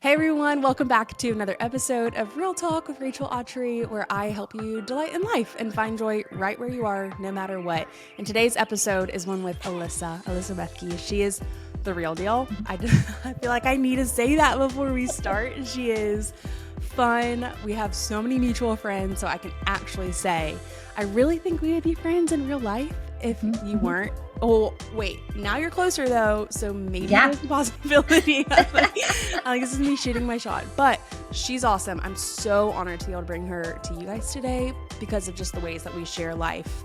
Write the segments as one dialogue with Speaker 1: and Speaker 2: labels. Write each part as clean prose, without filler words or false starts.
Speaker 1: Hey everyone, welcome back to another episode of Real Talk with Rachel Awtrey, where I help you delight in life and find joy right where you are, no matter what. And today's episode is one with Alyssa Bethke. She is the real deal. I feel like I need to say that before we start. She is fun. We have so many mutual friends, so I can actually say I really think we would be friends in real life if you weren't. Oh, wait. Now you're closer, though, so maybe there's a possibility. This is me shooting my shot. But she's awesome. I'm so honored to be able to bring her to you guys today because of just the ways that we share life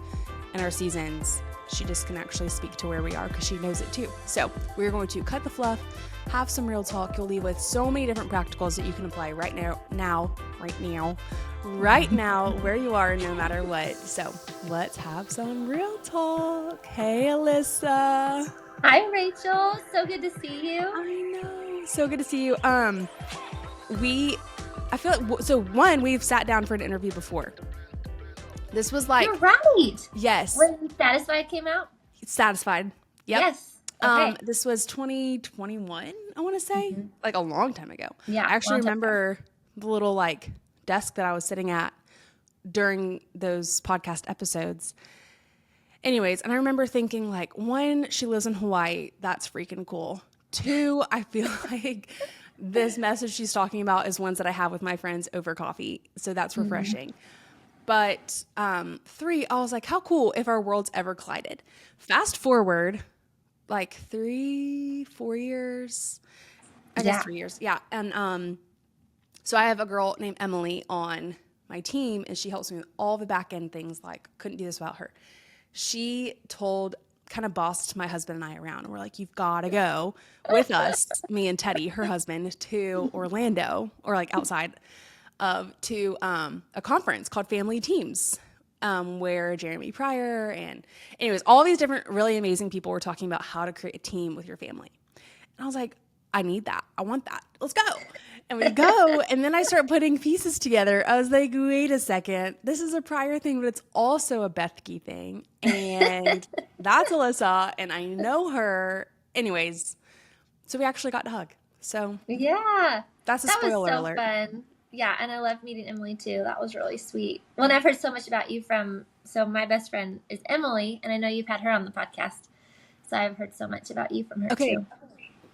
Speaker 1: and our seasons. She just can actually speak to where we are because she knows it, too. So we're going to cut the fluff, have some real talk. You'll leave with so many different practicals that you can apply right now, where you are, no matter what. So let's have some real talk. Hey, Alyssa.
Speaker 2: Hi, Rachel. So good to see you.
Speaker 1: I know. So good to see you. I feel like, we've sat down for an interview before. This was like...
Speaker 2: You're right.
Speaker 1: Yes.
Speaker 2: When Satisfied came out?
Speaker 1: Satisfied. Yep.
Speaker 2: Yes. Okay.
Speaker 1: This was 2021, I want to say. Like a long time ago.
Speaker 2: Yeah.
Speaker 1: I actually remember the little like desk that I was sitting at during those podcast episodes. Anyways, and I remember thinking like, one, she lives in Hawaii. That's freaking cool. Two, I feel like this message she's talking about is ones that I have with my friends over coffee. So that's refreshing. But three, I was like, how cool if our worlds ever collided. Fast forward like 3-4 years. I guess 3 years. Yeah. And so I have a girl named Emily on my team, and she helps me with all the back end things. Like, couldn't do this without her. She kind of bossed my husband and I around. And we're like, you've got to go with us, me and Teddy, her husband, to Orlando, or like outside to a conference called Family Teams, where Jeremy Pryor and anyways, all these different really amazing people were talking about how to create a team with your family. And I was like, I need that. I want that. Let's go. And we go. And then I start putting pieces together. I was like, wait a second. This is a Pryor thing, but it's also a Bethke thing. And that's Alyssa. And I know her. Anyways, so we actually got to hug. So
Speaker 2: yeah,
Speaker 1: that's a spoiler alert.
Speaker 2: That was so fun. Yeah, and I loved meeting Emily too. That was really sweet. Well, and I've heard so much about you so my best friend is Emily, and I know you've had her on the podcast. So I've heard so much about you from her too.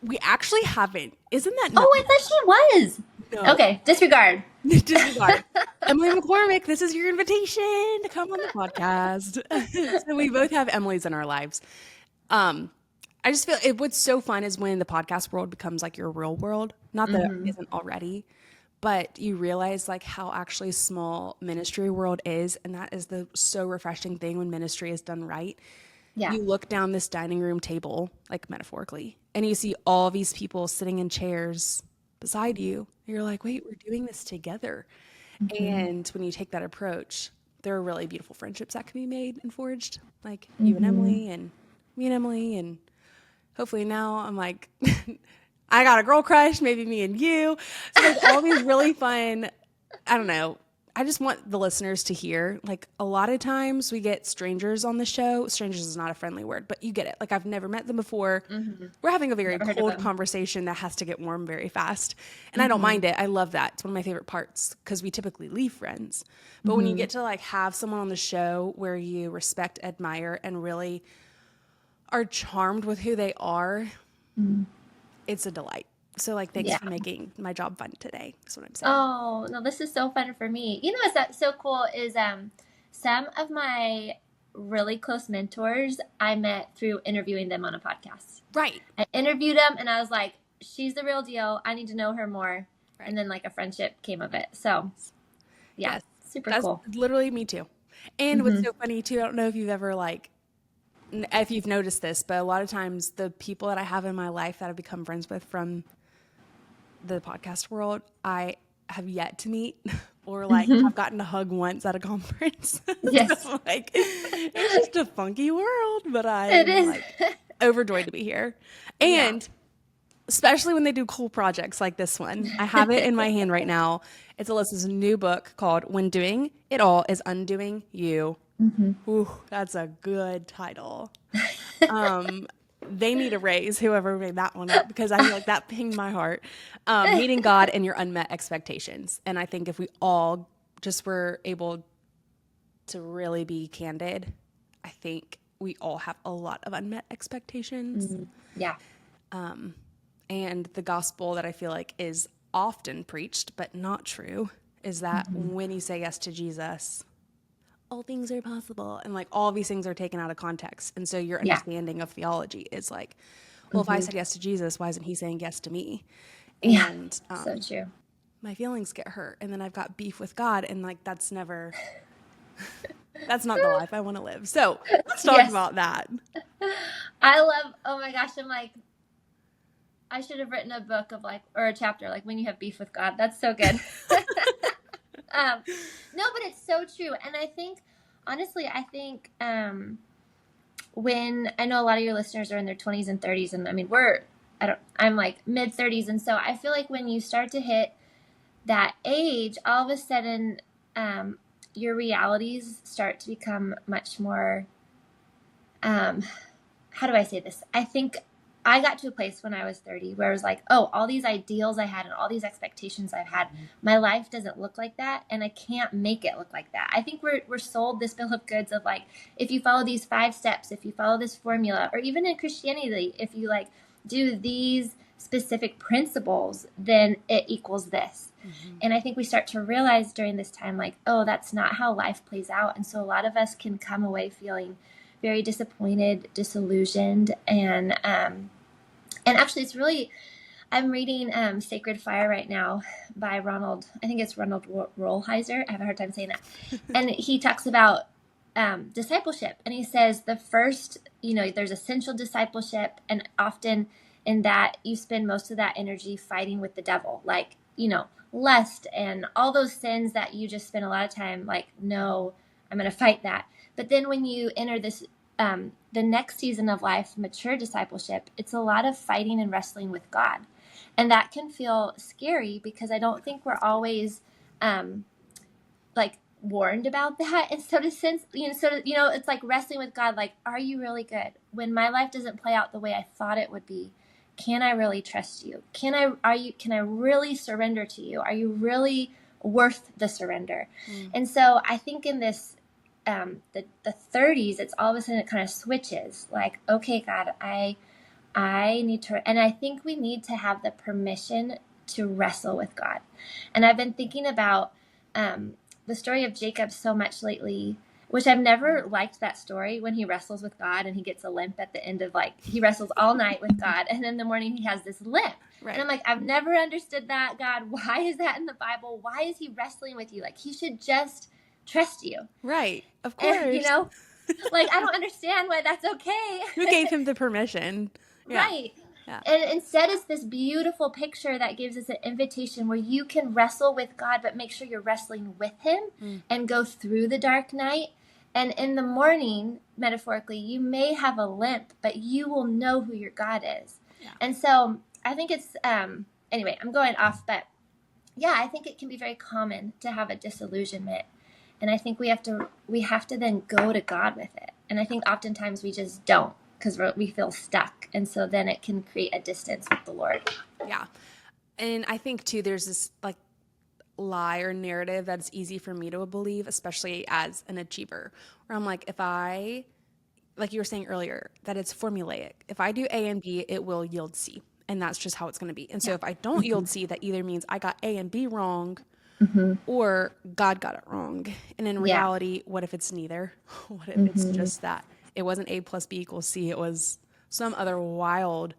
Speaker 1: We actually haven't. Isn't that
Speaker 2: Oh, I thought she was. No. Okay, disregard.
Speaker 1: Emily McCormick, this is your invitation to come on the podcast. So we both have Emily's in our lives. I just feel what's so fun is when the podcast world becomes like your real world. Not that it isn't already. But you realize like how actually small ministry world is. And that is the so refreshing thing when ministry is done right. Yeah. You look down this dining room table, like metaphorically, and you see all these people sitting in chairs beside you. You're like, wait, we're doing this together. And when you take that approach, there are really beautiful friendships that can be made and forged. Like you and Emily and me and Emily. And hopefully now I'm like... I got a girl crush, maybe me and you. So there's all these really fun, I don't know. I just want the listeners to hear, like a lot of times we get strangers on the show. Strangers is not a friendly word, but you get it. Like I've never met them before. We're having a very cold conversation that has to get warm very fast. And I don't mind it. I love that. It's one of my favorite parts because we typically leave friends. But when you get to like have someone on the show where you respect, admire, and really are charmed with who they are, it's a delight. So like, thanks for making my job fun today. That's what I'm saying.
Speaker 2: Oh, no, this is so fun for me. You know what's so cool is some of my really close mentors I met through interviewing them on a podcast.
Speaker 1: Right.
Speaker 2: I interviewed them and I was like, she's the real deal. I need to know her more. Right. And then like a friendship came of it. So yeah, super cool.
Speaker 1: Literally me too. And what's so funny too, I don't know if you've ever if you've noticed this, but a lot of times the people that I have in my life that I've become friends with from the podcast world, I have yet to meet or I've gotten to hug once at a conference.
Speaker 2: Yes.
Speaker 1: So, it's just a funky world, but I'm overjoyed to be here. And especially when they do cool projects like this one. I have it in my hand right now. It's Alyssa's new book called When Doing It All is Undoing You. Ooh, that's a good title. they need a raise, whoever made that one up, because I feel like that pinged my heart. Meeting God and your unmet expectations. And I think if we all just were able to really be candid, I think we all have a lot of unmet expectations.
Speaker 2: Yeah.
Speaker 1: And the gospel that I feel like is often preached, but not true, is that when you say yes to Jesus, all things are possible. And like all these things are taken out of context. And so your understanding of theology is like, well, if I said yes to Jesus, why isn't he saying yes to me? And
Speaker 2: So true.
Speaker 1: my feelings get hurt. And then I've got beef with God. And like, that's never, that's not the life I want to live. So let's talk about that.
Speaker 2: Oh my gosh, I'm like, I should have written a book of like, or a chapter, like when you have beef with God. That's so good. No, but it's so true. And I think, honestly, when I know a lot of your listeners are in their 20s and 30s, and I mean, I'm like mid 30s. And so I feel like when you start to hit that age, all of a sudden, your realities start to become much more, how do I say this? I think I got to a place when I was 30 where I was like, oh, all these ideals I had and all these expectations I've had, my life doesn't look like that, and I can't make it look like that. I think we're sold this bill of goods of like, if you follow these 5 steps, if you follow this formula, or even in Christianity, if you like do these specific principles, then it equals this. And I think we start to realize during this time, like, oh, that's not how life plays out. And so a lot of us can come away feeling very disappointed, disillusioned, and actually it's really, I'm reading Sacred Fire right now by Ronald Rolheiser. I have a hard time saying that. And he talks about discipleship, and he says the first, there's essential discipleship, and often in that you spend most of that energy fighting with the devil, like, lust and all those sins that you just spend a lot of time like, no, I'm going to fight that. But then when you enter this, the next season of life, mature discipleship, it's a lot of fighting and wrestling with God. And that can feel scary because I don't think we're always like warned about that. And so it's like wrestling with God, like, are you really good? When my life doesn't play out the way I thought it would be, can I really trust you? Can I really surrender to you? Are you really worth the surrender? And so I think in this, the 30s, it's all of a sudden it kind of switches, like, okay, God, I need to, and I think we need to have the permission to wrestle with God. And I've been thinking about the story of Jacob so much lately, which I've never liked that story when he wrestles with God and he gets a limp at the end of, like, he wrestles all night with God and in the morning he has this limp. Right. And I'm like, I've never understood that, God. Why is that in the Bible? Why is he wrestling with you? Like, he should just trust you.
Speaker 1: Right. Of course.
Speaker 2: And, like, I don't understand why that's okay.
Speaker 1: Who gave him the permission?
Speaker 2: Yeah. Right. Yeah. And instead it's this beautiful picture that gives us an invitation where you can wrestle with God, but make sure you're wrestling with him and go through the dark night. And in the morning, metaphorically, you may have a limp, but you will know who your God is. Yeah. And so I think it's, anyway, I'm going off, but yeah, I think it can be very common to have a disillusionment. And I think we have to then go to God with it. And I think oftentimes we just don't, because we feel stuck. And so then it can create a distance with the Lord.
Speaker 1: Yeah. And I think too, there's this like lie or narrative that's easy for me to believe, especially as an achiever, where I'm like, if I, like you were saying earlier, that it's formulaic. If I do A and B, it will yield C. And that's just how it's going to be. And so if I don't yield C, that either means I got A and B wrong or God got it wrong. And in reality, what if it's neither? What if it's just that it wasn't A plus B equals C? It was some other wild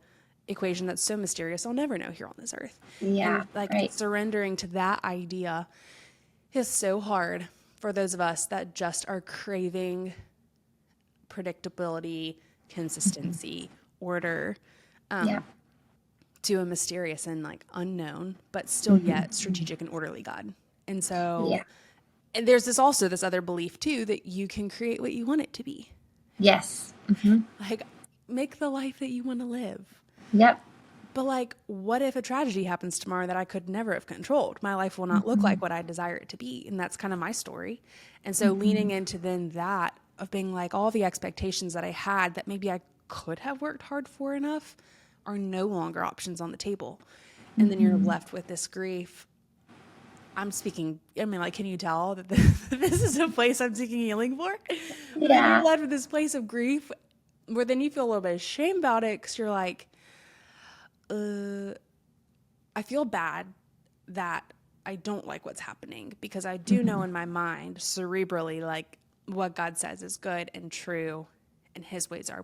Speaker 1: equation that's so mysterious I'll never know here on this earth.
Speaker 2: Yeah.
Speaker 1: And surrendering to that idea is so hard for those of us that just are craving predictability, consistency, order, to a mysterious and like unknown, but still yet strategic and orderly God. And so, and there's this other belief too, that you can create what you want it to be.
Speaker 2: Yes.
Speaker 1: Like, make the life that you want to live.
Speaker 2: Yep.
Speaker 1: But like, what if a tragedy happens tomorrow that I could never have controlled? My life will not look like what I desire it to be. And that's kind of my story. And so leaning into then that of being like all the expectations that I had that maybe I could have worked hard for enough are no longer options on the table. And then you're left with this grief. I'm speaking, I mean, like, can you tell that this is a place I'm seeking healing for? But then you're left with this place of grief where then you feel a little bit of shame about it because you're like, I feel bad that I don't like what's happening because I do know in my mind, cerebrally, like, what God says is good and true and his ways are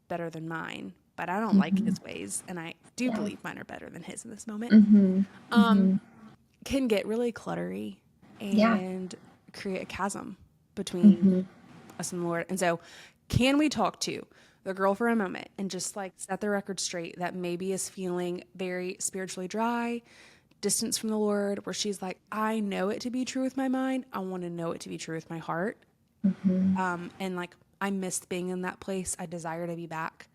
Speaker 1: better than mine. But I don't like his ways, and I do believe mine are better than his in this moment. Can get really cluttery and create a chasm between us and the Lord. And so can we talk to the girl for a moment and just like set the record straight that maybe is feeling very spiritually dry, distance from the Lord, where she's like, I know it to be true with my mind. I want to know it to be true with my heart. And like, I missed being in that place. I desire to be back.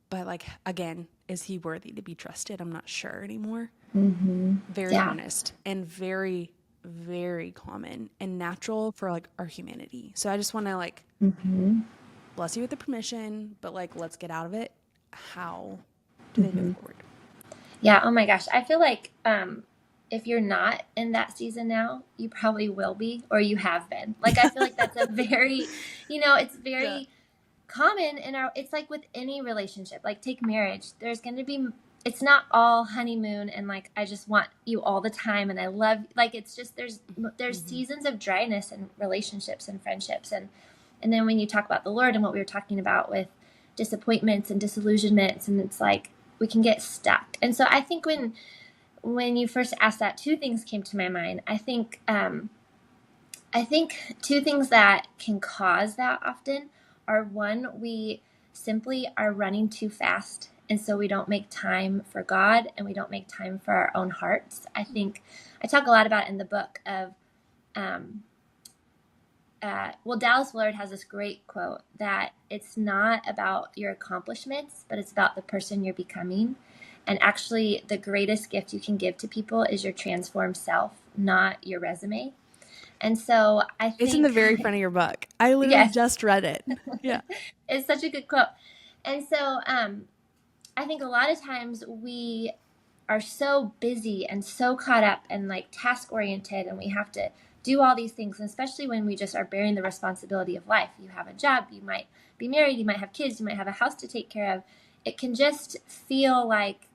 Speaker 1: But like, again, is he worthy to be trusted? I'm not sure anymore. Very honest and very, very common and natural for like our humanity. So I just want to like bless you with the permission, but like, let's get out of it. How do they move forward?
Speaker 2: Yeah. Oh my gosh. I feel like if you're not in that season now, you probably will be, or you have been. Like, I feel like that's a very, it's very common in it's like with any relationship, like take marriage, there's going to be, it's not all honeymoon and like, I just want you all the time. And I love, like, it's just, there's seasons of dryness in relationships and friendships. And then when you talk about the Lord and what we were talking about with disappointments and disillusionments, and it's like, we can get stuck. And so I think when you first asked that, two things came to my mind. I think two things that can cause that often are, one, we simply are running too fast. And so we don't make time for God and we don't make time for our own hearts. I think I talk a lot about in the book of, Dallas Willard has this great quote that it's not about your accomplishments, but it's about the person you're becoming. And actually the greatest gift you can give to people is your transformed self, not your resume. And so I think
Speaker 1: it's in the very front of your book. I literally just read it. Yeah.
Speaker 2: It's such a good quote. And so I think a lot of times we are so busy and so caught up and like task oriented, and we have to do all these things. And especially when we just are bearing the responsibility of life. You have a job, you might be married, you might have kids, you might have a house to take care of. It can just feel like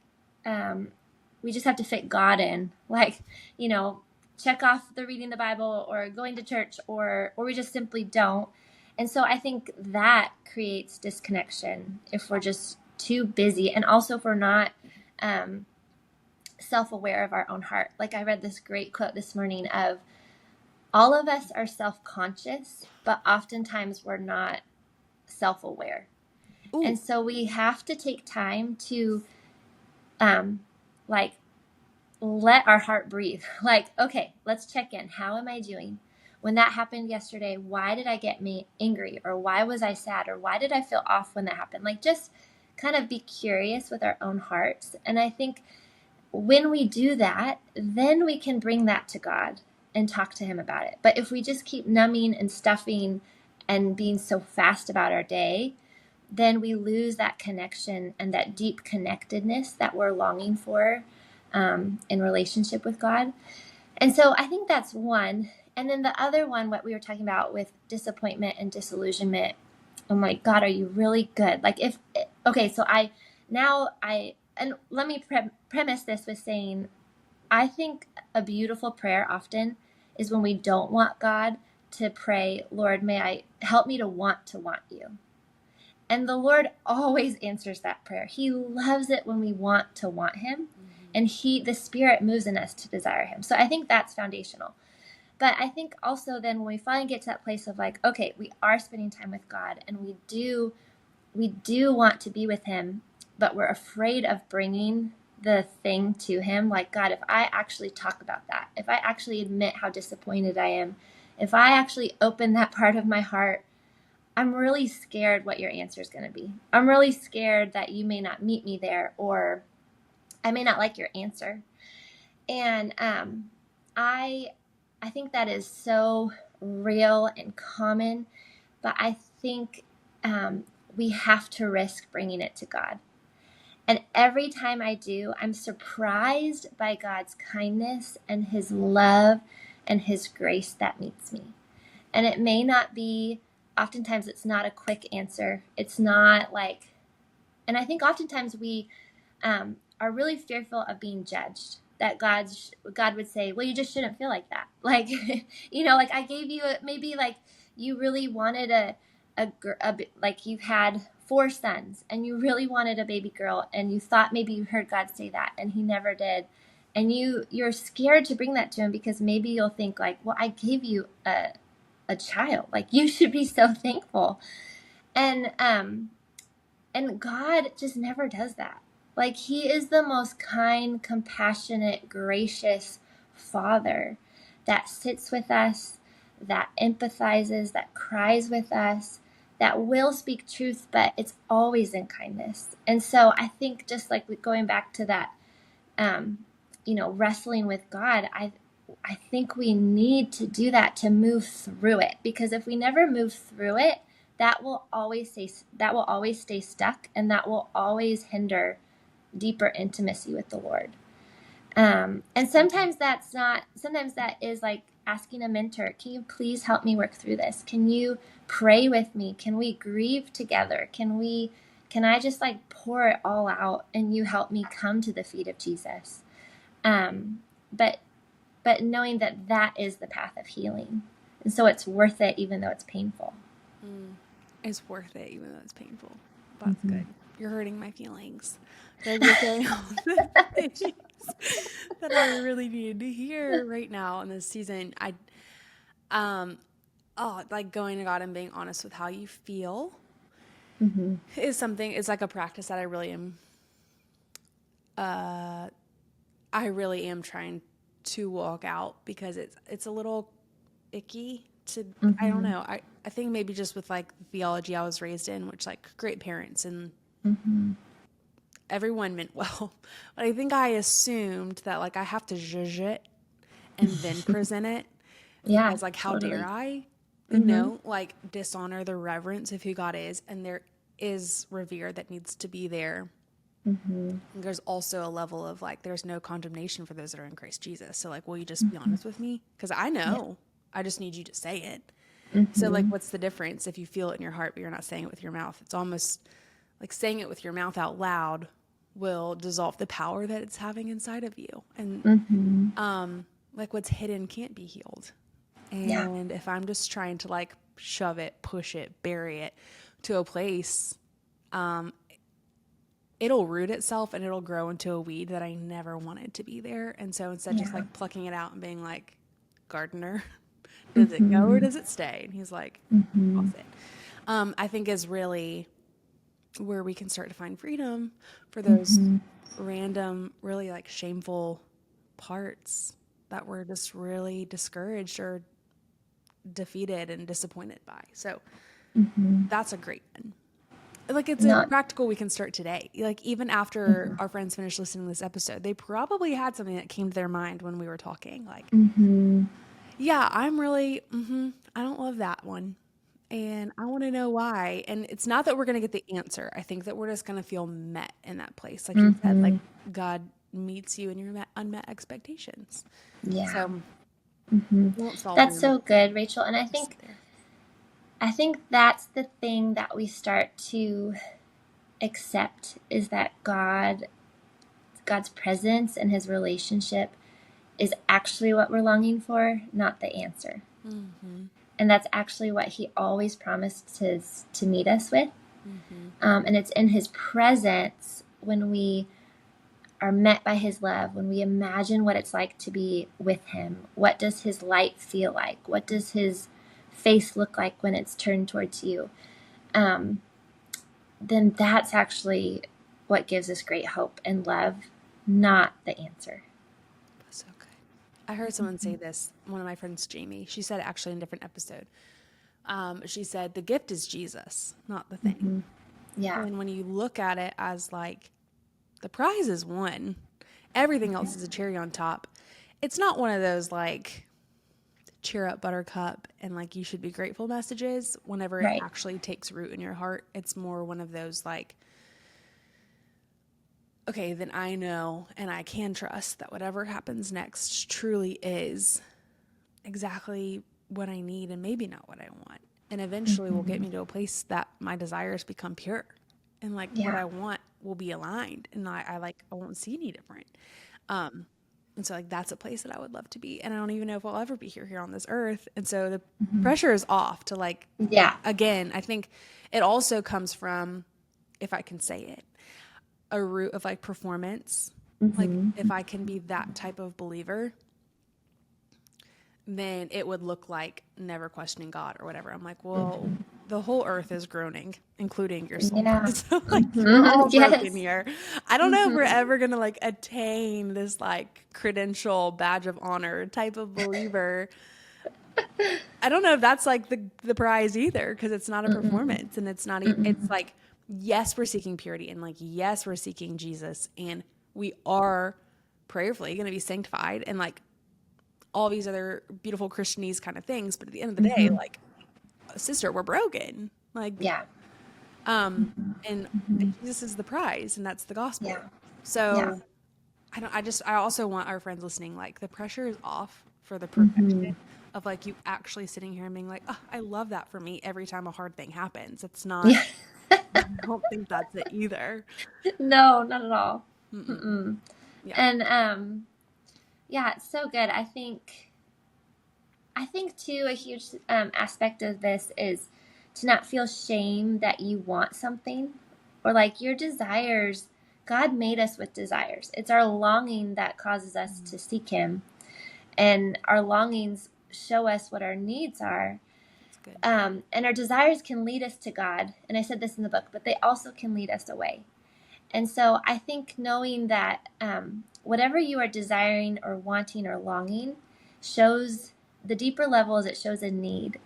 Speaker 2: we just have to fit God in, like, check off the reading the Bible or going to church, or we just simply don't. And so I think that creates disconnection if we're just too busy, and also if we're not self-aware of our own heart. Like, I read this great quote this morning of, all of us are self-conscious, but oftentimes we're not self-aware. And so we have to take time to let our heart breathe. Like, okay, let's check in. How am I doing? When that happened yesterday, why did I get angry? Or why was I sad? Or why did I feel off when that happened? Like, just kind of be curious with our own hearts. And I think when we do that, then we can bring that to God and talk to him about it. But if we just keep numbing and stuffing and being so fast about our day, then we lose that connection and that deep connectedness that we're longing for in relationship with God. And so I think that's one. And then the other one, what we were talking about with disappointment and disillusionment, I'm like, God, are you really good? Like, and let me premise this with saying, I think a beautiful prayer often is when we don't want God to pray, Lord, may I help me to want you. And the Lord always answers that prayer. He loves it when we want to want him. And the Spirit moves in us to desire him. So I think that's foundational. But I think also then when we finally get to that place of like, okay, we are spending time with God and we do want to be with him, but we're afraid of bringing the thing to him. Like, God, if I actually talk about that, if I actually admit how disappointed I am, if I actually open that part of my heart, I'm really scared what your answer is going to be. I'm really scared that you may not meet me there, or I may not like your answer. And I think that is so real and common. But I think we have to risk bringing it to God. And every time I do, I'm surprised by God's kindness and his love and his grace that meets me. And it may not be, oftentimes it's not a quick answer. It's not like, and I think oftentimes we are really fearful of being judged. That God would say, well, you just shouldn't feel like that. Like, like I gave you maybe like you really wanted like you had 4 sons and you really wanted a baby girl and you thought maybe you heard God say that and he never did. And you're scared to bring that to him because maybe you'll think like, well, I gave you a child. Like you should be so thankful. And God just never does that. Like he is the most kind, compassionate, gracious Father that sits with us, that empathizes, that cries with us, that will speak truth, but it's always in kindness. And so I think just like going back to that, wrestling with God, I think we need to do that to move through it, because if we never move through it, that will always stay stuck, and that will always hinder deeper intimacy with the Lord. And sometimes that is like asking a mentor, can you please help me work through this? Can you pray with me? Can we grieve together? Can I just like pour it all out and you help me come to the feet of Jesus? But knowing that is the path of healing. And so it's worth it even though it's painful.
Speaker 1: It's worth it even though it's painful. That's good. You're hurting my feelings. You're saying all the things that I really needed to hear right now in this season. Like going to God and being honest with how you feel is something. It's like a practice that I really am trying to walk out, because it's a little icky to, I don't know. I think maybe just with like the theology I was raised in, which like great parents and everyone meant well. But I think I assumed that like I have to judge it and then present it.
Speaker 2: Yeah.
Speaker 1: Because like, how dare I, like dishonor the reverence of who God is. And there is revere that needs to be there. There's also a level of like, there's no condemnation for those that are in Christ Jesus. So like, will you just be honest with me? Because I know, I just need you to say it. So like, what's the difference if you feel it in your heart, but you're not saying it with your mouth? It's almost like saying it with your mouth out loud will dissolve the power that it's having inside of you. And like what's hidden can't be healed. And if I'm just trying to like shove it, push it, bury it to a place, it'll root itself and it'll grow into a weed that I never wanted to be there. And so instead just like plucking it out and being like, gardener, does it go or does it stay? And he's like, off it. I think is really where we can start to find freedom for those random, really like shameful parts that we're just really discouraged or defeated and disappointed by. So that's a great one. Like it's a practical we can start today. Like even after our friends finished listening to this episode, they probably had something that came to their mind when we were talking. Like, yeah, I'm really, I don't love that one. And I want to know why. And it's not that we're going to get the answer. I think that we're just going to feel met in that place. Like you said, like God meets you in your unmet expectations.
Speaker 2: Yeah.
Speaker 1: So
Speaker 2: that's so good, Rachel. And I think that's the thing that we start to accept, is that God's presence and his relationship is actually what we're longing for, not the answer. And that's actually what he always promised to meet us with. And it's in his presence when we are met by his love, when we imagine what it's like to be with him. What does his light feel like? What does his face look like when it's turned towards you? Then that's actually what gives us great hope and love, not the answer.
Speaker 1: So good. I heard someone say this, one of my friends, Jamie, she said it actually in a different episode. She said, the gift is Jesus, not the thing.
Speaker 2: Yeah.
Speaker 1: And when you look at it as like, the prize is won, everything else is a cherry on top. It's not one of those like cheer up buttercup and like you should be grateful messages whenever it
Speaker 2: Right.
Speaker 1: actually takes root in your heart. It's more one of those like, okay, then I know and I can trust that whatever happens next truly is exactly what I need and maybe not what I want. And eventually will get me to a place that my desires become pure and like what I want will be aligned and I won't see any different. And so like that's a place that I would love to be. And I don't even know if I'll ever be here on this earth. And so the pressure is off to like,
Speaker 2: Yeah.
Speaker 1: again, I think it also comes from, if I can say it, a root of like performance. Like if I can be that type of believer, then it would look like never questioning God or whatever. I'm like, well, the whole earth is groaning, including your soul.
Speaker 2: Yeah.
Speaker 1: So like we're all broken
Speaker 2: Yes.
Speaker 1: here. I don't know if we're ever gonna like attain this like credential badge of honor type of believer. I don't know if that's like the prize either, because it's not a performance and it's not even, it's like, yes, we're seeking purity and like, yes, we're seeking Jesus and we are prayerfully going to be sanctified and like all these other beautiful Christianese kind of things. But at the end of the day, like, sister, we're broken. Like,
Speaker 2: Yeah.
Speaker 1: and Jesus is the prize and that's the gospel.
Speaker 2: Yeah.
Speaker 1: So I also want our friends listening, like the pressure is off for the perfection of like you actually sitting here and being like, oh, I love that for me every time a hard thing happens. It's not,
Speaker 2: Yeah.
Speaker 1: I don't think that's it either.
Speaker 2: No, not at all.
Speaker 1: Yeah.
Speaker 2: And yeah, it's so good. I think too a huge aspect of this is to not feel shame that you want something or like your desires. God made us with desires. It's our longing that causes us to seek him, and our longings show us what our needs are.
Speaker 1: Good.
Speaker 2: And our desires can lead us to God. And I said this in the book, but they also can lead us away. And so I think knowing that whatever you are desiring or wanting or longing shows, the deeper levels, it shows a need.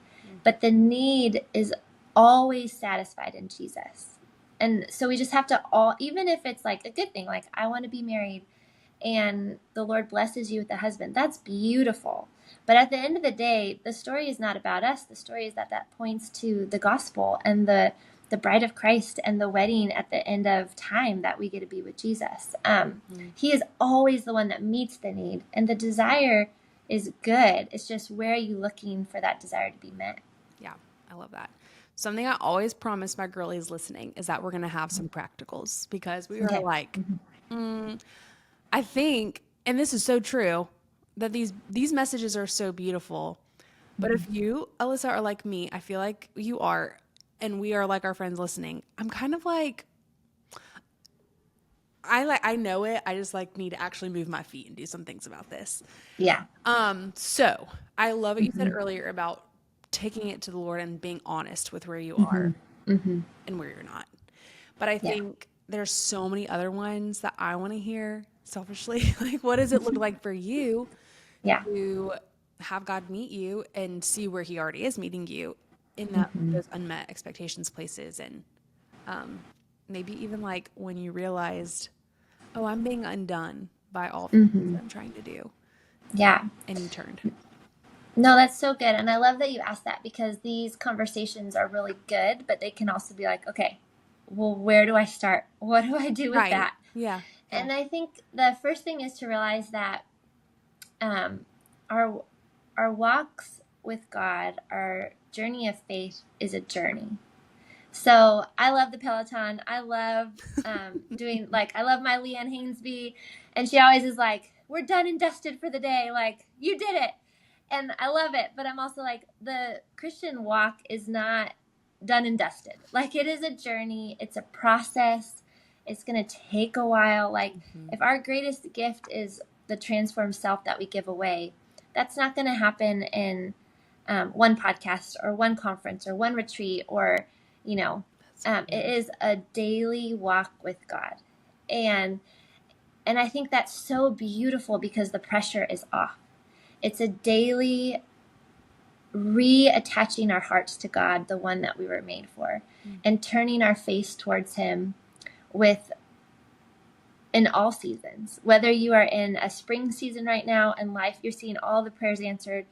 Speaker 2: But the need is always satisfied in Jesus. And so we just have to even if it's like a good thing, like I want to be married and the Lord blesses you with a husband, that's beautiful. But at the end of the day, the story is not about us. The story is that points to the gospel and the bride of Christ and the wedding at the end of time that we get to be with Jesus. He is always the one that meets the need, and the desire is good. It's just, where are you looking for that desire to be met?
Speaker 1: Yeah, I love that. Something I always promise my girlies listening is that we're going to have some practicals, because we are like, I think, and this is so true, that these messages are so beautiful. But if you, Alyssa, are like me, I feel like you are, and we are like our friends listening, I'm kind of like, I know it. I just like need to actually move my feet and do some things about this.
Speaker 2: Yeah.
Speaker 1: So I love what you said earlier about taking it to the Lord and being honest with where you are and where you're not. But I think there's so many other ones that I want to hear selfishly. Like, what does it look like for you to have God meet you and see where he already is meeting you in that those unmet expectations places, and maybe even like when you realized, oh, I'm being undone by all things that I'm trying to do.
Speaker 2: Yeah.
Speaker 1: And you turned.
Speaker 2: No, that's so good. And I love that you asked that, because these conversations are really good, but they can also be like, okay, well, where do I start? What do I do with that?
Speaker 1: Yeah.
Speaker 2: And I think the first thing is to realize that our walks with God, our journey of faith is a journey. So I love the Peloton. I love doing, like, I love my Leanne Hainsby. And she always is like, we're done and dusted for the day. Like, you did it. And I love it. But I'm also like, the Christian walk is not done and dusted. Like, it is a journey. It's a process. It's going to take a while. Like, if our greatest gift is the transformed self that we give away, that's not going to happen in one podcast or one conference or one retreat, or, you know, it is a daily walk with God. And I think that's so beautiful, because the pressure is off. It's a daily reattaching our hearts to God, the one that we were made for, and turning our face towards him in all seasons. Whether you are in a spring season right now in life, you're seeing all the prayers answered,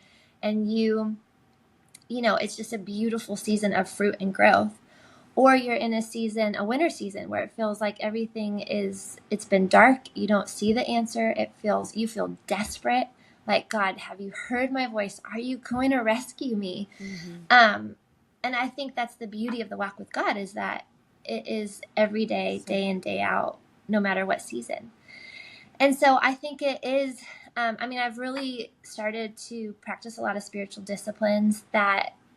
Speaker 2: and it's just a beautiful season of fruit and growth. Or you're in a winter season where it feels like it's been dark. You don't see the answer. You feel desperate. Like, God, have you heard my voice? Are you going to rescue me? And I think that's the beauty of the walk with God, is that it is every day, day in, day out, no matter what season. And so I think it is, I've really started to practice a lot of spiritual disciplines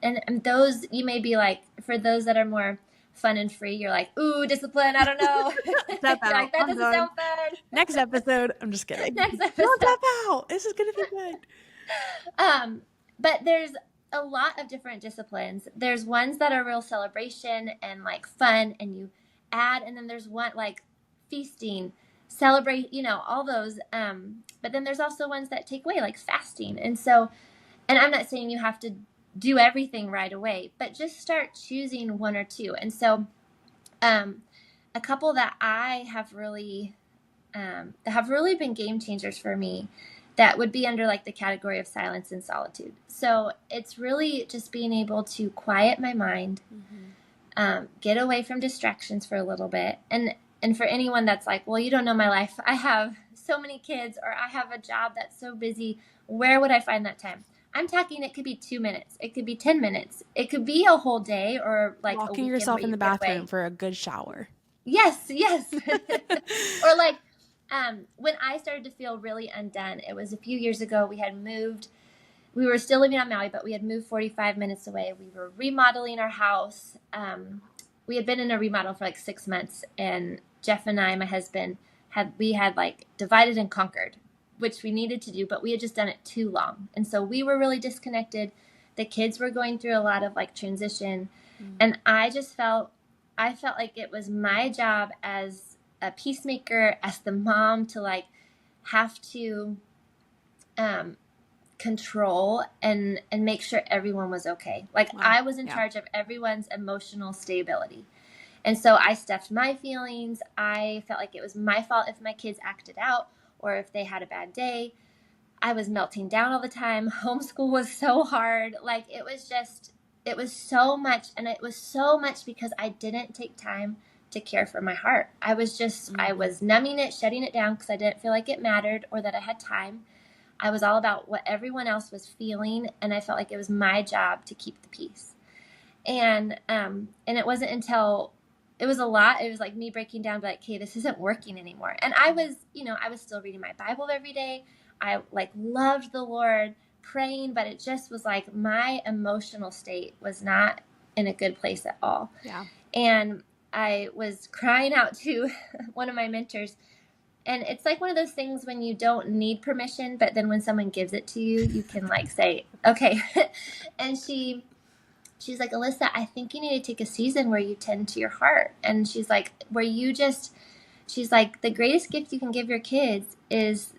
Speaker 2: and those, you may be like, for those that are more fun and free, you're like, ooh, discipline, I don't know.
Speaker 1: Tap out.
Speaker 2: Like, that doesn't sound fun.
Speaker 1: Next episode. I'm just kidding.
Speaker 2: Next episode.
Speaker 1: Don't tap out. This is going to be good.
Speaker 2: But there's a lot of different disciplines. There's ones that are real celebration and like fun, and you add, and then there's one like feasting, celebrate, all those. But then there's also ones that take away, like fasting. And I'm not saying you have to do everything right away, but just start choosing one or two. And so a couple that I have really been game changers for me, that would be under like the category of silence and solitude. So it's really just being able to quiet my mind, get away from distractions for a little bit. And for anyone that's like, well, you don't know my life, I have so many kids, or I have a job that's so busy, where would I find that time? I'm talking, it could be 2 minutes. It could be 10 minutes. It could be a whole day, or like
Speaker 1: walking yourself in the bathroom for a good shower.
Speaker 2: Yes. Or like, when I started to feel really undone, it was a few years ago. We were still living on Maui, but we had moved 45 minutes away. We were remodeling our house. We had been in a remodel for like 6 months, and Jeff and I, my husband, had like divided and conquered, which we needed to do, but we had just done it too long. And so we were really disconnected. The kids were going through a lot of like transition. And I felt like it was my job as a peacemaker, as the mom, to like have to control and make sure everyone was okay. Like, wow. I was in charge of everyone's emotional stability. And so I stuffed my feelings. I felt like it was my fault if my kids acted out, or if they had a bad day. I was melting down all the time. Homeschool was so hard. Like, it was so much. And it was so much because I didn't take time to care for my heart. I was numbing it, shutting it down, because I didn't feel like it mattered or that I had time. I was all about what everyone else was feeling, and I felt like it was my job to keep the peace. And it wasn't until it was a lot. It was like me breaking down, like, hey, this isn't working anymore. And I was still reading my Bible every day. I like loved the Lord, praying, but it just was like my emotional state was not in a good place at all.
Speaker 1: Yeah.
Speaker 2: And I was crying out to one of my mentors. And it's like one of those things when you don't need permission, but then when someone gives it to you, you can like say, okay. And she's like, Alyssa, I think you need to take a season where you tend to your heart. And she's like, she's like, the greatest gift you can give your kids is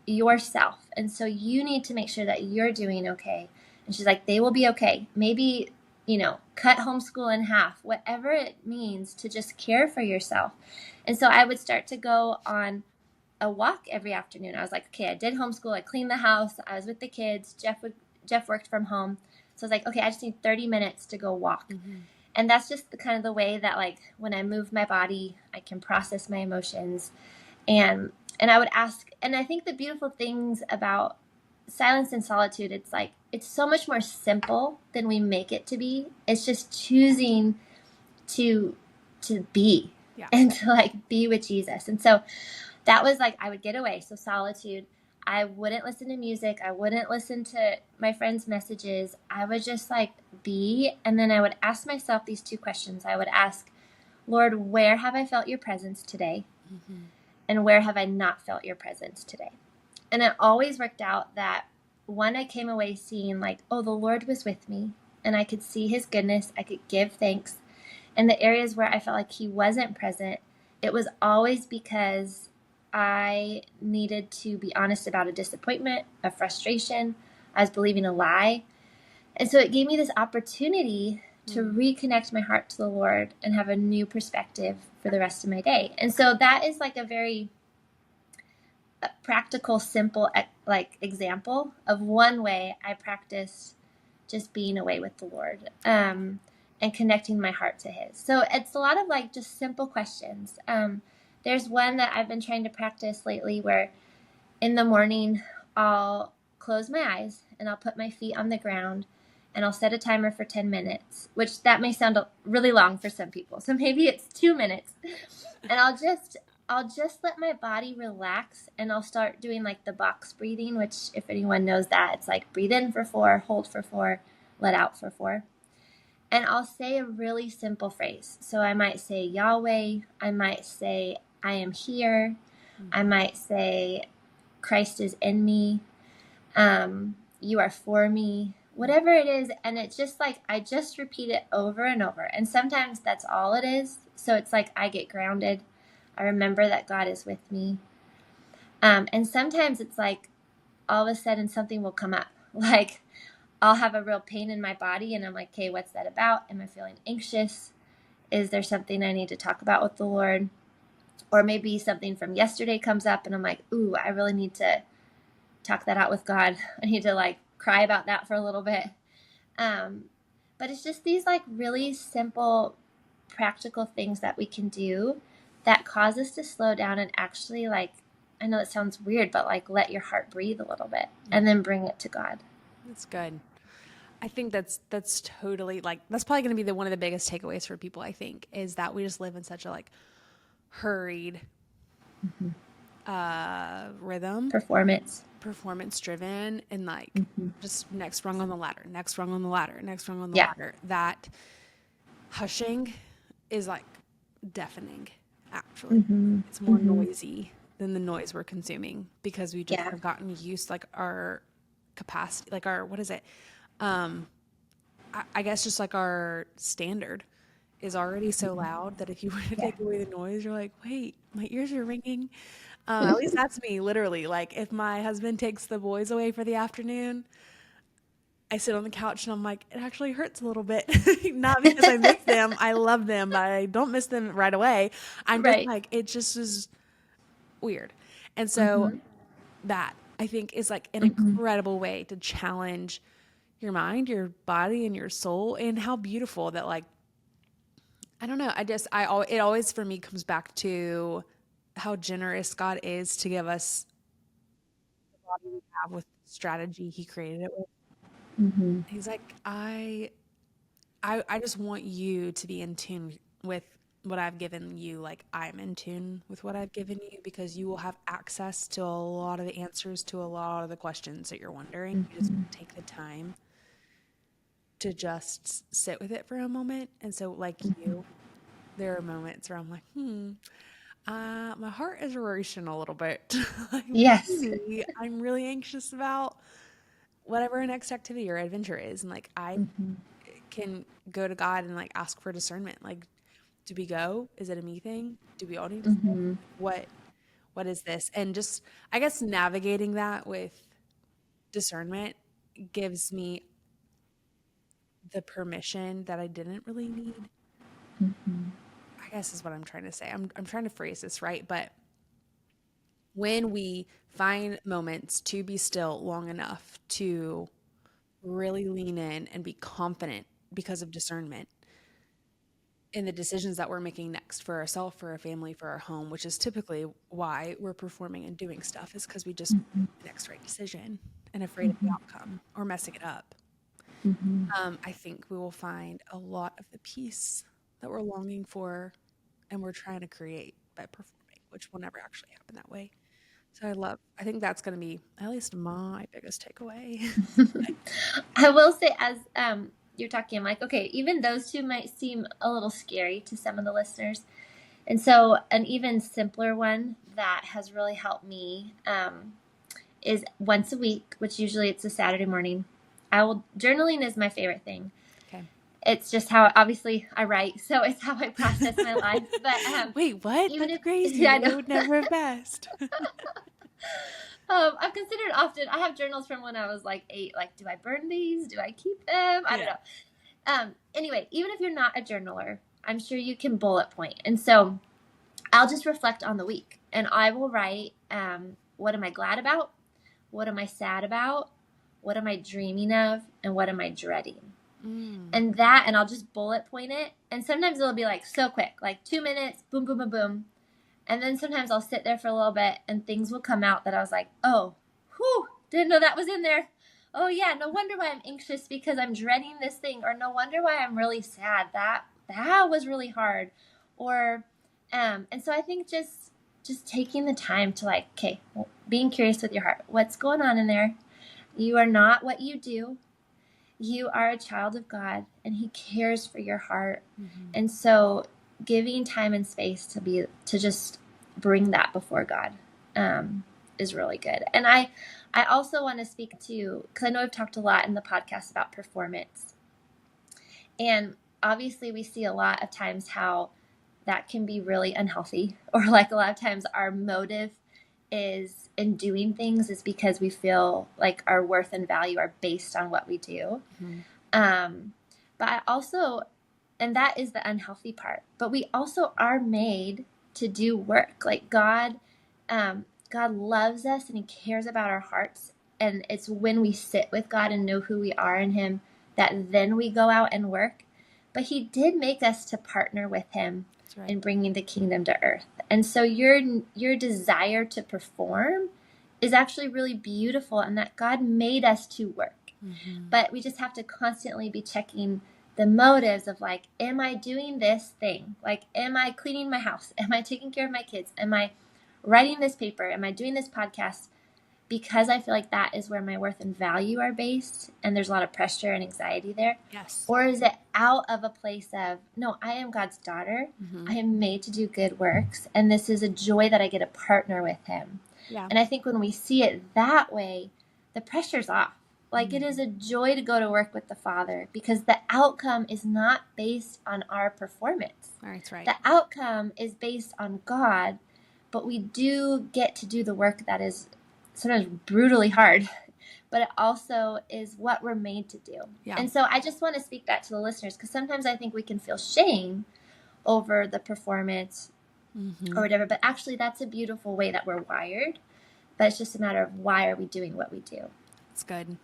Speaker 2: yourself. And so you need to make sure that you're doing okay. And she's like, they will be okay. Maybe, cut homeschool in half, whatever it means to just care for yourself. And so I would start to go on a walk every afternoon. I was like, okay, I did homeschool. I cleaned the house. I was with the kids. Jeff worked from home. So I was like, okay, I just need 30 minutes to go walk. And that's just the way that, like, when I move my body, I can process my emotions. And I would ask, and I think the beautiful things about silence and solitude, it's like, it's so much more simple than we make it to be. It's just choosing to be and to like be with Jesus. And so that was like, I would get away. So solitude, I wouldn't listen to music. I wouldn't listen to my friends' messages. I would just like be. And then I would ask myself these two questions. I would ask, Lord, where have I felt your presence today? And where have I not felt your presence today? And it always worked out that one, I came away seeing like, oh, the Lord was with me, and I could see his goodness. I could give thanks. And the areas where I felt like he wasn't present, it was always because I needed to be honest about a disappointment, a frustration. I was believing a lie. And so it gave me this opportunity to reconnect my heart to the Lord and have a new perspective for the rest of my day. And so that is like a very a practical, simple like example of one way I practice just being away with the Lord, and connecting my heart to His. So it's a lot of like just simple questions. There's one that I've been trying to practice lately where in the morning I'll close my eyes and I'll put my feet on the ground and I'll set a timer for 10 minutes, which that may sound really long for some people. So maybe it's 2 minutes. And I'll just let my body relax, and I'll start doing like the box breathing, which if anyone knows that, it's like breathe in for 4, hold for 4, let out for 4. And I'll say a really simple phrase. So I might say Yahweh, I might say I am here, I might say Christ is in me, you are for me, whatever it is. And it's just like, I just repeat it over and over. And sometimes that's all it is. So it's like I get grounded. I remember that God is with me. And sometimes it's like all of a sudden something will come up. Like I'll have a real pain in my body and I'm like, okay, what's that about? Am I feeling anxious? Is there something I need to talk about with the Lord? Or maybe something from yesterday comes up and I'm like, ooh, I really need to talk that out with God. I need to like cry about that for a little bit. But it's just these like really simple, practical things that we can do that cause us to slow down and actually, like, I know it sounds weird, but like let your heart breathe a little bit and then bring it to God.
Speaker 1: That's good. I think that's totally like, that's probably going to be one of the biggest takeaways for people, I think, is that we just live in such a like hurried rhythm, performance driven, and like just next rung on the ladder, next rung on the ladder, next rung on the ladder, that hushing is like deafening. Actually, it's more noisy than the noise we're consuming because we just have gotten used, like our capacity, like our, what is it? I guess just like our standard is already so loud that if you were to take away the noise, you're like, wait, my ears are ringing. At least that's me, literally. Like if my husband takes the boys away for the afternoon, I sit on the couch and I'm like, it actually hurts a little bit. Not because I miss them. I love them, but I don't miss them right away. I'm just like, it just is weird. And so that I think is like an incredible way to challenge your mind, your body, and your soul. And how beautiful that, like, I don't know. It always for me comes back to how generous God is to give us the body we have with the strategy He created it with. He's like, I just want you to be in tune with what I've given you. Like I'm in tune with what I've given you because you will have access to a lot of the answers to a lot of the questions that you're wondering. You just take the time to just sit with it for a moment. And so like you, there are moments where I'm like, my heart is racing a little bit. Like, maybe I'm really anxious about whatever our next activity or adventure is. And like, I can go to God and like ask for discernment. Like, do we go? Is it a me thing? Do we all need to go? What is this? And just, I guess navigating that with discernment gives me the permission that I didn't really need. I guess is what I'm trying to say. I'm trying to phrase this right, but when we find moments to be still long enough to really lean in and be confident because of discernment in the decisions that we're making next for ourselves, for our family, for our home, which is typically why we're performing and doing stuff, is because we just make the next right decision and afraid of the outcome or messing it up. I think we will find a lot of the peace that we're longing for and we're trying to create by performing, which will never actually happen that way. So I think that's going to be at least my biggest takeaway.
Speaker 2: I will say, as you're talking, I'm like, okay, even those two might seem a little scary to some of the listeners. And so an even simpler one that has really helped me is once a week, which usually it's a Saturday morning. Journaling is my favorite thing.
Speaker 1: Okay.
Speaker 2: It's just how, obviously, I write, so it's how I process my life. But
Speaker 1: wait, what? That's crazy.
Speaker 2: Yeah,
Speaker 1: I would never have guessed.
Speaker 2: I've considered often. I have journals from when I was like 8. Like, do I burn these? Do I keep them? I don't know. Anyway, even if you're not a journaler, I'm sure you can bullet point. And so I'll just reflect on the week, and I will write what am I glad about? What am I sad about? What am I dreaming of? And what am I dreading? And I'll just bullet point it. And sometimes it'll be like so quick, like 2 minutes, boom, boom, boom, boom. And then sometimes I'll sit there for a little bit and things will come out that I was like, oh, whew, didn't know that was in there. Oh yeah, no wonder why I'm anxious because I'm dreading this thing, or no wonder why I'm really sad. That was really hard. Or and so I think just taking the time to like, okay, being curious with your heart. What's going on in there? You are not what you do. You are a child of God, and he cares for your heart. And so giving time and space to just bring that before God is really good. And I also want to speak to, because I know I've talked a lot in the podcast about performance. And obviously we see a lot of times how that can be really unhealthy, or like a lot of times our motive is in doing things is because we feel like our worth and value are based on what we do. But I also, and that is the unhealthy part, but we also are made to do work. Like God loves us and he cares about our hearts. And it's when we sit with God and know who we are in him that then we go out and work. But he did make us to partner with him in bringing the kingdom to earth. And so your desire to perform is actually really beautiful, and that God made us to work. But we just have to constantly be checking the motives of like, am I doing this thing? Like, am I cleaning my house? Am I taking care of my kids? Am I writing this paper? Am I doing this podcast? Because I feel like that is where my worth and value are based, and there's a lot of pressure and anxiety there.
Speaker 1: Yes.
Speaker 2: Or is it out of a place of, no, I am God's daughter. I am made to do good works, and this is a joy that I get to partner with him. Yeah. And I think when we see it that way, the pressure's off. Like it is a joy to go to work with the Father because the outcome is not based on our performance.
Speaker 1: That's right.
Speaker 2: The outcome is based on God, but we do get to do the work that is sometimes brutally hard, but it also is what we're made to do. Yeah. And so I just want to speak that to the listeners, because sometimes I think we can feel shame over the performance or whatever, but actually that's a beautiful way that we're wired, but it's just a matter of why are we doing what we do.
Speaker 1: It's good.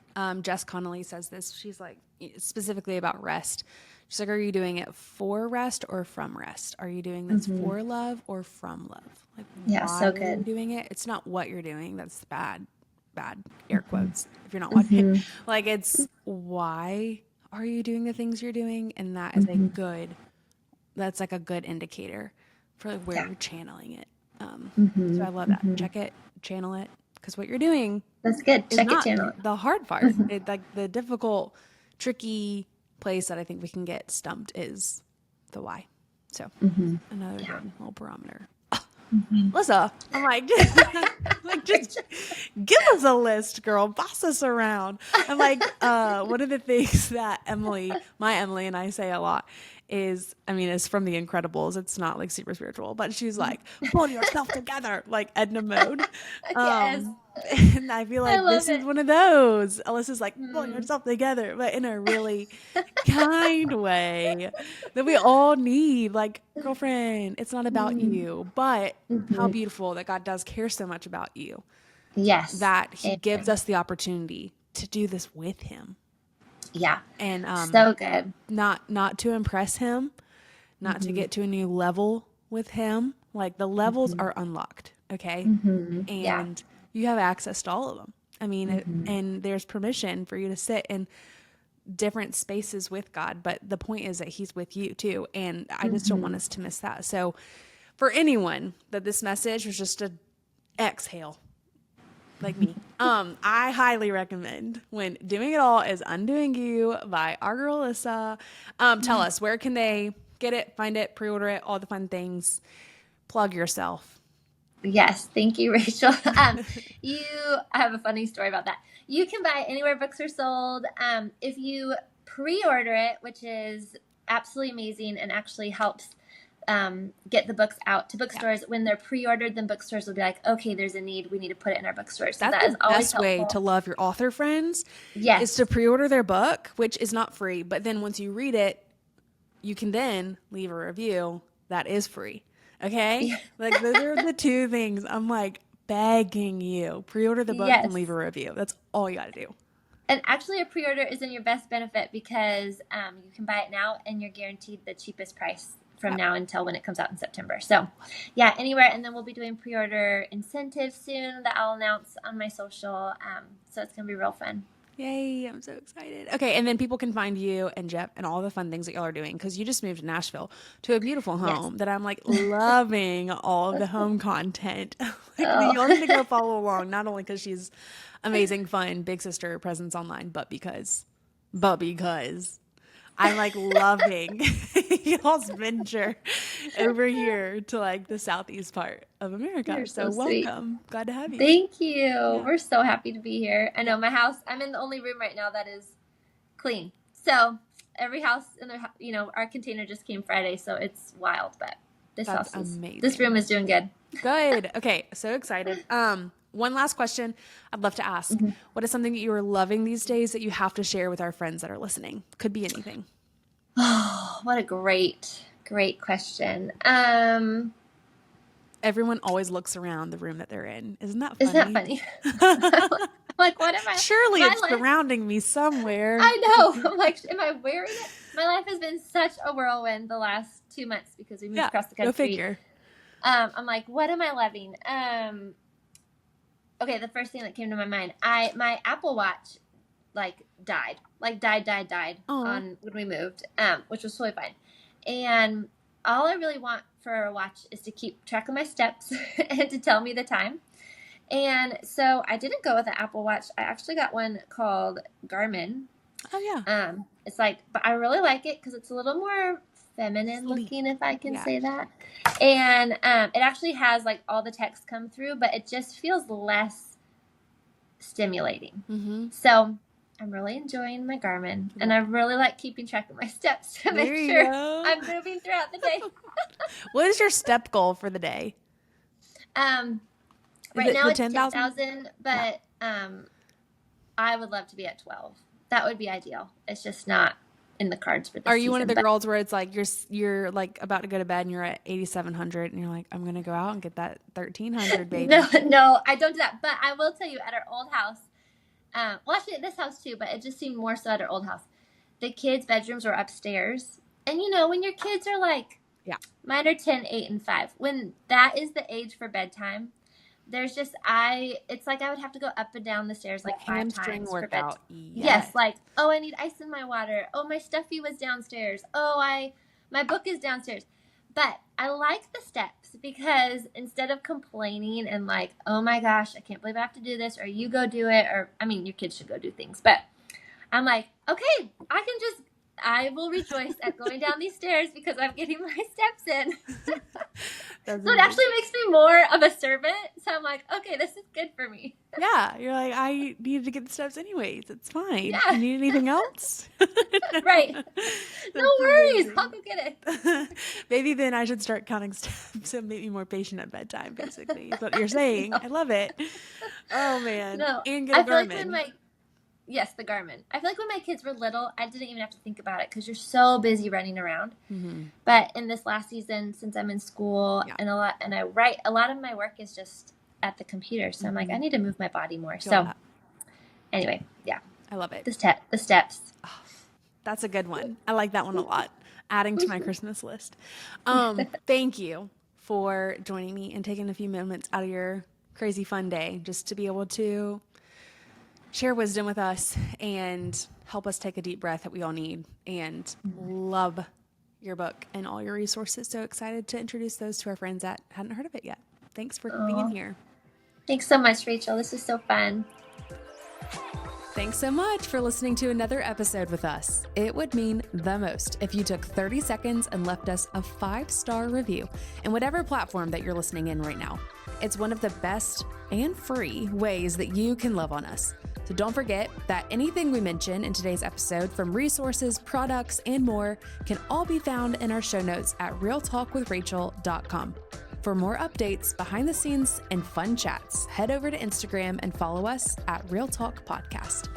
Speaker 1: Jess Connolly says this. She's like, specifically about rest. She's like, are you doing it for rest or from rest? Are you doing this for love or from love? Like,
Speaker 2: yeah,
Speaker 1: why
Speaker 2: so good.
Speaker 1: Are you doing it? It's not what you're doing. That's bad air quotes. If you're not watching, like it's why are you doing the things you're doing? And that is that's like a good indicator for like where you're channeling it. So I love that. Check it, channel it. Because what you're doing,
Speaker 2: that's good. Check it, channel it.
Speaker 1: The hard part, like the difficult, tricky place that I think we can get stumped is the why. So another good little barometer. Alyssa, I'm like, just give us a list, girl. Boss us around. I'm like, one of the things that my Emily and I say a lot is, I mean, it's from The Incredibles. It's not like super spiritual, but she's like, pull yourself together, like Edna mode.
Speaker 2: Yes.
Speaker 1: And I feel like this is one of those. Alyssa's like, pull yourself together, but in a really kind way that we all need. Like, girlfriend, it's not about you, but how beautiful that God does care so much about you.
Speaker 2: Yes.
Speaker 1: That he gives us the opportunity to do this with him.
Speaker 2: Yeah.
Speaker 1: And
Speaker 2: so good.
Speaker 1: Not to impress him, not to get to a new level with him. Like the levels are unlocked. Okay. And you have access to all of them. I mean, and there's permission for you to sit in different spaces with God. But the point is that he's with you too. And I just don't want us to miss that. So for anyone that this message was just a exhale, like me, I highly recommend When Doing It All is Undoing You by our girl Alyssa. Tell us, where can they get it, find it, pre-order it, all the fun things. Plug yourself.
Speaker 2: Yes, thank you, Rachel. I have a funny story about that. You can buy it anywhere books are sold. If you pre-order it, which is absolutely amazing and actually helps get the books out to bookstores. When they're pre-ordered, then bookstores will be like, okay, there's a need. We need to put it in our bookstores. So
Speaker 1: that's the best way to love your author friends. Yes. Is to pre-order their book, which is not free. But then once you read it, you can then leave a review that is free. Okay? Yeah. Like those are the two things. I'm like, begging you, pre-order the book and leave a review. That's all you got to do.
Speaker 2: And actually, a pre-order is in your best benefit because you can buy it now and you're guaranteed the cheapest price from now until when it comes out in September. So, yeah, anywhere. And then we'll be doing pre-order incentives soon that I'll announce on my social. So it's going to be real fun.
Speaker 1: Yay, I'm so excited. Okay, and then people can find you and Jeff and all the fun things that y'all are doing because you just moved to Nashville to a beautiful home that I'm like loving all of the home content. Y'all need to go follow along, not only because she's amazing, fun, big sister presence online, but because I'm like loving y'all's venture over here to like the southeast part of America.
Speaker 2: You're so
Speaker 1: welcome.
Speaker 2: Sweet.
Speaker 1: Glad to have you.
Speaker 2: Thank you. Yeah. We're so happy to be here. I know my house, I'm in the only room right now that is clean. So every house in the, our container just came Friday, so it's wild, but this room is doing good.
Speaker 1: Good. Okay. So excited. One last question I'd love to ask. Mm-hmm. What is something that you are loving these days that you have to share with our friends that are listening? Could be anything.
Speaker 2: Oh, what a great question.
Speaker 1: Everyone always looks around the room that they're in. Isn't that funny?
Speaker 2: Like, what am I?
Speaker 1: Surely it's surrounding me somewhere.
Speaker 2: I know. I'm like, am I wearing it? My life has been such a whirlwind the last 2 months because we moved across the country.
Speaker 1: Go figure.
Speaker 2: I'm like, what am I loving? Okay, the first thing that came to my mind, my Apple Watch died on when we moved, which was totally fine. And all I really want for a watch is to keep track of my steps and to tell me the time. And so I didn't go with an Apple Watch. I actually got one called Garmin.
Speaker 1: Oh yeah.
Speaker 2: It's but I really like it because it's a little more feminine looking, if I can say that. And it actually has all the text come through, but it just feels less stimulating. Mm-hmm. So I'm really enjoying my Garmin, and I really like keeping track of my steps to make sure I'm moving throughout the day.
Speaker 1: What is your step goal for the day?
Speaker 2: Right now it's 10,000, but I would love to be at 12. That would be ideal. It's just not in the cards for this
Speaker 1: Are you
Speaker 2: season,
Speaker 1: one of the girls where it's you're about to go to bed and you're at 8,700 and you're like, I'm going to go out and get that 1,300, baby?
Speaker 2: No, I don't do that. But I will tell you, at our old house, well, actually at this house too, but it just seemed more so at our old house. The kids' bedrooms were upstairs. And when your kids are mine are 10, 8, and 5. When that is the age for bedtime, there's just it's like I would have to go up and down the stairs 5 times for bed. Yes, I need ice in my water. Oh, my stuffy was downstairs. Oh, my book is downstairs. But I like the steps because instead of complaining and oh my gosh, I can't believe I have to do this, or you go do it, or your kids should go do things. But I'm like, okay, I will rejoice at going down these stairs because I'm getting my steps in. So it actually makes me more of a servant. So I'm like, okay, this is good for me.
Speaker 1: Yeah. You're like, I needed to get the steps anyways. It's fine. Yeah. You need anything else?
Speaker 2: Right. No worries. I'll go get it.
Speaker 1: Maybe then I should start counting steps and make me more patient at bedtime, basically. Is what you're saying. No. I love it. Oh, man.
Speaker 2: No.
Speaker 1: And get a Garmin.
Speaker 2: Yes, the Garmin. I feel like when my kids were little, I didn't even have to think about it because you're so busy running around. Mm-hmm. But in this last season, since I'm in school and I write, a lot of my work is just at the computer. So I'm like, I need to move my body more. So anyway, yeah.
Speaker 1: I love it.
Speaker 2: The steps.
Speaker 1: Oh, that's a good one. I like that one a lot. Adding to my Christmas list. Thank you for joining me and taking a few moments out of your crazy fun day just to be able to share wisdom with us and help us take a deep breath that we all need, and love your book and all your resources. So excited to introduce those to our friends that hadn't heard of it yet. Thanks for being here.
Speaker 2: Thanks so much, Rachel. This is so fun.
Speaker 1: Thanks so much for listening to another episode with us. It would mean the most if you took 30 seconds and left us a 5-star review in whatever platform that you're listening in right now. It's one of the best and free ways that you can love on us. So don't forget that anything we mention in today's episode, from resources, products, and more, can all be found in our show notes at realtalkwithrachel.com. For more updates, behind the scenes, and fun chats, head over to Instagram and follow us at Real Talk Podcast.